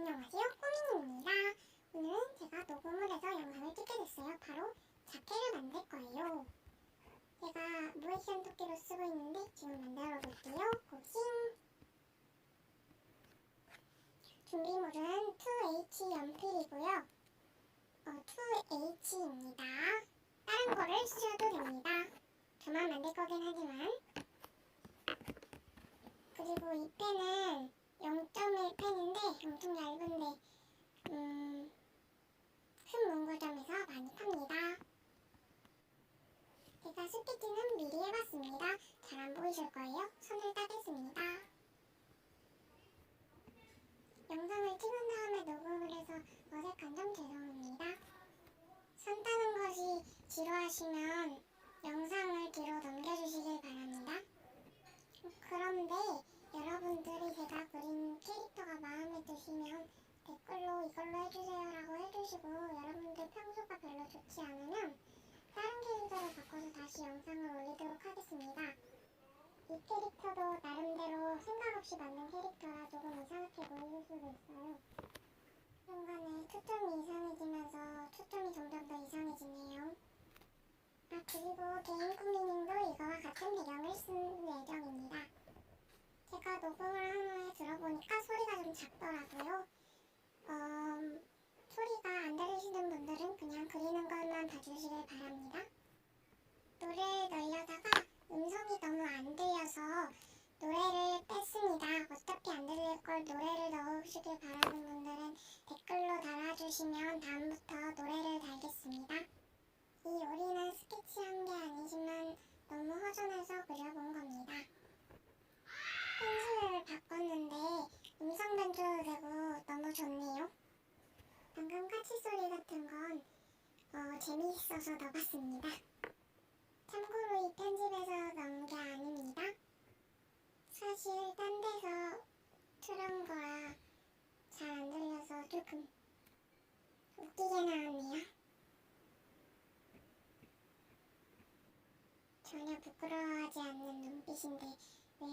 안녕하세요, 꼬민입니다. 오늘은 제가 녹음을 해서 영상을 찍게 됐어요. 바로 자켓을 만들 거예요. 제가 무액션 토끼로 쓰고 있는데 지금 만들어 볼게요. 고싱! 준비물은 2H 연필이고요. 2H입니다. 다른 거를 쓰셔도 됩니다. 저만 만들 거긴 하지만. 그리고 이 펜은 0.1 펜인데 엄청 얇은데 큰 문구점에서 많이 팝니다. 제가 스케치는 미리 해봤습니다. 잘 안 보이실 거예요. 손을 따겠습니다. 영상을 찍은 다음에 녹음을 해서 어색한 점 죄송합니다. 손 따는 것이 지루하시면 영상을 뒤로 넘겨주시길 바랍니다. 그런데 여러분들이 제가 그린 캐릭터가 마음에 드시면 댓글로 이걸로 해주세요 라고 해주시고, 여러분들 평소가 별로 좋지 않으면 다른 캐릭터로 바꿔서 다시 영상을 올리도록 하겠습니다. 이 캐릭터도 나름대로 생각 없이 만든 캐릭터라 조금 이상하게 보이실 수도 있어요. 중간에 초점이 이상해지면서 초점이 점점 더 이상해지네요. 그리고 개인 꾸미님도 이거와 같은 배경을 쓸 예정입니다. 제가 녹음을 한 후에 들어보니까 소리가 좀 작더라고요. 소리가 안 들리시는 분들은 그냥 그리는 것만 봐주시길 바랍니다. 노래를 넣으려다가 음성이 너무 안 들려서 노래를 뺐습니다. 어차피 안 들릴 걸 노래를 넣으시길 바라는 분들은 댓글로 달아주시면 다음부터 노래를 달겠습니다. 이 요리는 스케치한 게 아니지만 너무 허전해서 그려본 겁니다. 펜슬을 바꿨는데 음성 변조도 되고 너무 좋네요. 방금 까치 소리 같은 건 재미있어서 넣어봤습니다. 참고로 이 편집에서 넣은 게 아닙니다. 사실 딴 데서 틀은 거라 잘 안 들려서 조금 웃기게 나왔네요. 전혀 부끄러워하지 않는 눈빛인데 왜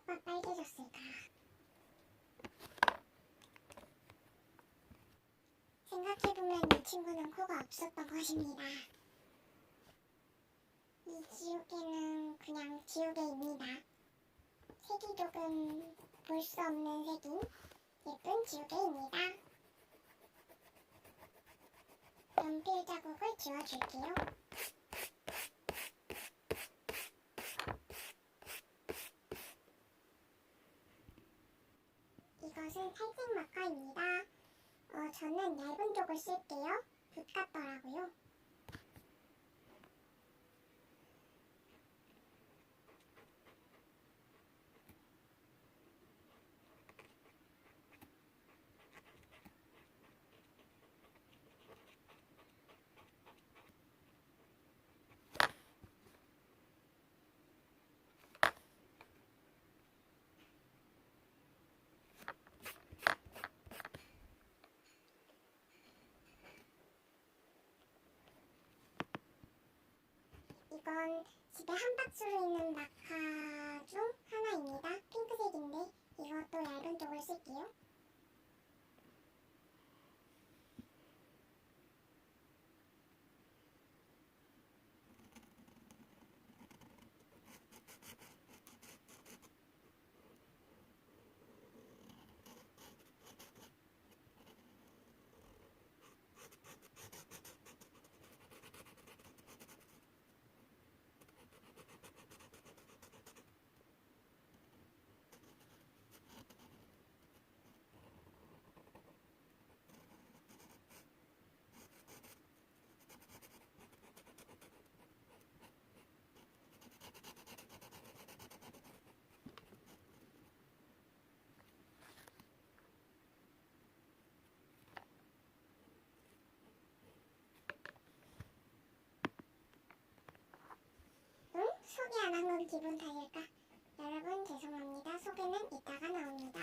코가 빨개졌을까? 생각해보면 이 친구는 코가 없었던 것입니다. 이 지우개는 그냥 지우개입니다. 색이 조금 볼 수 없는 색인 예쁜 지우개입니다. 연필 자국을 지워줄게요. 이것은 탈색 마커입니다. 저는 얇은 쪽을 쓸게요. 붓 같더라고요. 이건 집에 한 박스로 있는 마카 중 하나입니다. 핑크색인데 이것도 얇은 쪽을 쓸게요. 소개 안 한 건 기분 탓일까? 여러분 죄송합니다. 소개는 이따가 나옵니다.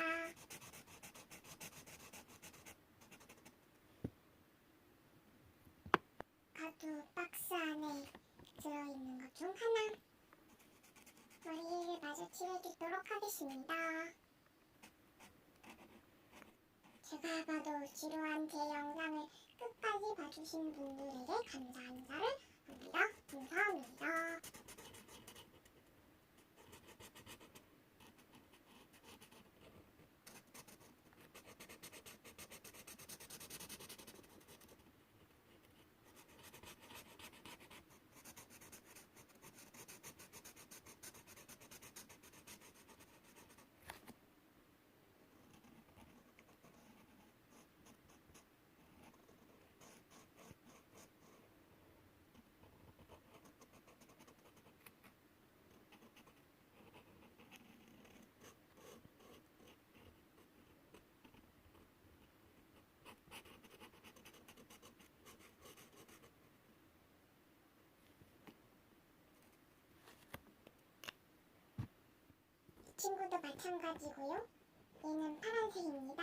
가두 박스 안에 들어있는 것 중 하나. 머리를 마주 칠해주도록 하겠습니다. 제가 봐도 지루한 제 영상을 끝까지 봐주신 분들에게 감사 인사를 합니다. 감사합니다. 이 친구도 마찬가지고요. 얘는 파란색입니다.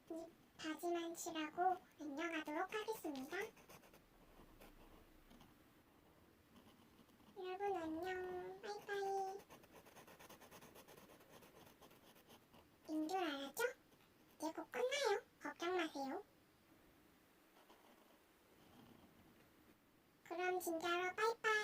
입 다지만 칠하고 안녕하도록 하겠습니다. 여러분 안녕. 빠이빠이. 인 줄 알았죠? 이제 곧 끝나요. 걱정 마세요. 그럼 진짜로 빠이빠이.